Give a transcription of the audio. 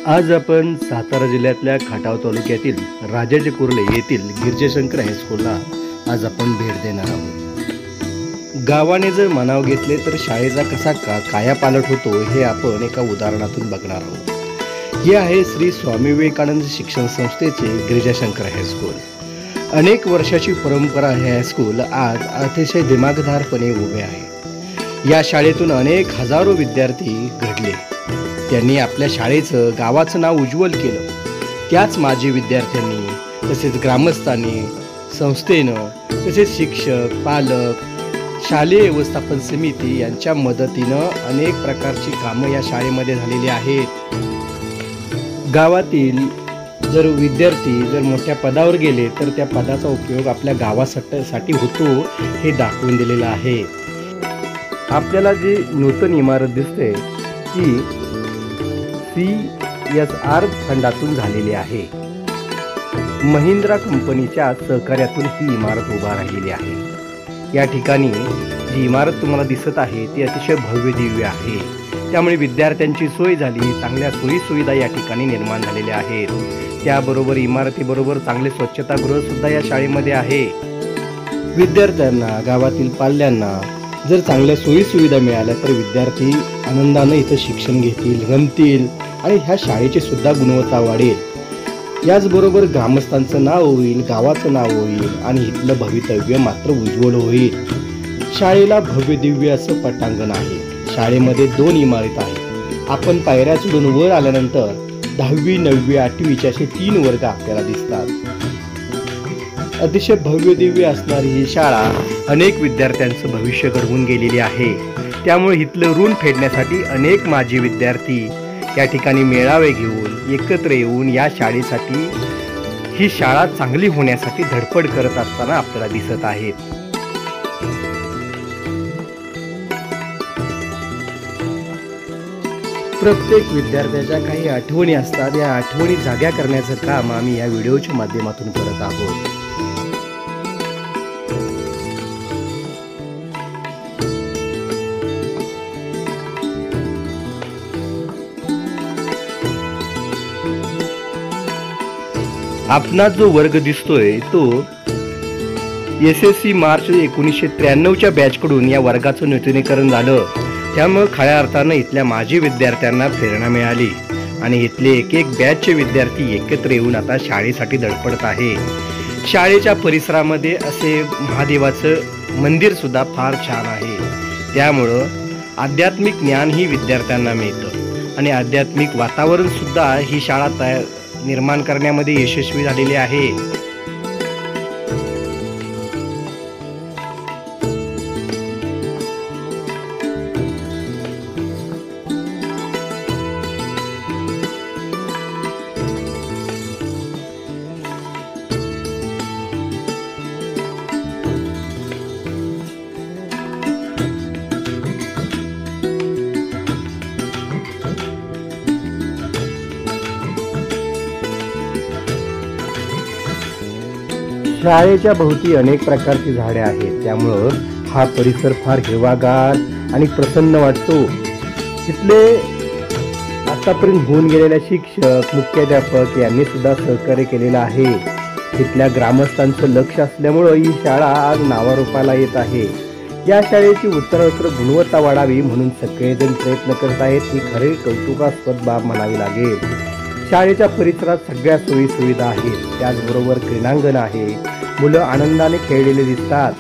आज आपण सातारा जिल्ह्यातल्या खटाव तालुक्यातील राजाजी कुर्ले येथील गिरजाशंकर हायस्कूलला आज आपण भेट देणार आहोत। गावाने जर मनाव घेतले तर शाळेचा कसा कायापालट होतो हे आपण एका उदाहरणातून बघणार आहोत। हे आहे श्री स्वामी विवेकानंद शिक्षण संस्थेचे गिरजाशंकर हायस्कूल। अनेक वर्षाची परंपरा हे हायस्कूल आज अतिशय दिमागदारपणे उभे आहे। या शाळेतून अनेक हजारो विद्यार्थी घडले, त्यांनी आपल्या शाळेचं गावाचं नाव उज्ज्वल केलं। त्याच माजी विद्यार्थ्यांनी तसेच ग्रामस्थांनी, संस्थेनं, तसेच शिक्षक, पालक, शालेय व्यवस्थापन समिती यांच्या मदतीनं अनेक प्रकारची कामं या शाळेमध्ये झालेली आहेत। गावातील जर विद्यार्थी जर मोठ्या पदावर गेले तर त्या पदाचा उपयोग आपल्या गावासाठी होतो हे दाखवून दिलेलं आहे। आपल्याला जी नूतन इमारत दिसते ती CSR फंडातून झालेली आहे। महिंद्रा कंपनीच्या सहकार्यातून ही इमारत उभा राहिलेली आहे। या ठिकाणी जी इमारत तुम्हाला दिसत आहे ती अतिशय भव्य दिव्य आहे। त्यामुळे विद्यार्थ्यांची सोय झाली, चांगल्या सोयी सुविधा या ठिकाणी निर्माण झालेल्या आहेत। त्याबरोबर इमारतीबरोबर चांगले स्वच्छतागृह सुद्धा या शाळेमध्ये आहे। विद्यार्थ्यांना, गावातील पाल्यांना जर चांगल्या सोयी सुविधा मिळाल्या तर विद्यार्थी आनंदाने इथं शिक्षण घेतील, रमतील आणि ह्या शाळेची सुद्धा गुणवत्ता वाढेल। याचबरोबर ग्रामस्थांचं नाव होईल, गावाचं नाव होईल आणि इथलं भवितव्य मात्र उज्ज्वल होईल। शाळेला भव्य दिव्य असं पटांगण आहे। शाळेमध्ये 2 इमारत आहेत। आपण पायऱ्या चढून वर आल्यानंतर 10वी, 9वी, 8वीचे असे 3 वर्ग आपल्याला दिसतात। अतिशय भव्य दिव्य असणारी ही शाळा अनेक विद्यार्थ्यांचं भविष्य घडवून गेलेली आहे। त्यामुळे इथलं ऋण फेडण्यासाठी अनेक माजी विद्यार्थी या ठिकाणी मेळावे घेऊन एकत्र येऊन या शाळेसाठी, ही शाळा चांगली होण्यासाठी धडपड करत असताना आपल्याला दिसत आहेत। प्रत्येक विद्यार्थ्याच्या काही आठवणी असतात, या आठवणी जाग्या करण्याचं काम आम्ही या व्हिडिओच्या माध्यमातून करत आहोत। आपला जो वर्ग दिसतोय तो SSC मार्च 1993च्या बॅचकडून या वर्गाचं नूतनीकरण झालं। त्यामुळे खऱ्या अर्थानं इथल्या माजी विद्यार्थ्यांना प्रेरणा मिळाली आणि इथले एक बॅचचे विद्यार्थी एकत्र येऊन आता शाळेसाठी धडपडत आहे। शाळेच्या परिसरामध्ये असे महादेवाचं मंदिर सुद्धा फार छान आहे। त्यामुळं आध्यात्मिक ज्ञान ही विद्यार्थ्यांना मिळतं आणि आध्यात्मिक वातावरण सुद्धा ही शाळा निर्माण करण्यामध्ये यशस्वी झालेली आहे। शाळेच्या भोवती अनेक प्रकारची झाडे आहेत, त्यामुळं हा परिसर फार हिरवागार आणि प्रसन्न वाटतो। तिथले आतापर्यंत होऊन गेलेल्या शिक्षक, मुख्याध्यापक यांनी सुद्धा सहकार्य केलेलं आहे। तिथल्या ग्रामस्थांचं लक्ष असल्यामुळं ही शाळा आज नावारूपाला येत आहे। या शाळेची उत्तरोत्तर गुणवत्ता वाढावी म्हणून सगळेजण प्रयत्न करत आहेत। ही खरे कौतुकास्पद बाब म्हणावी लागेल। शाळेच्या परिसरात सगळ्या सोयी सुविधा आहेत, त्याचबरोबर क्रीडांगण आहे, मुलं आनंदाने खेळलेले दिसतात।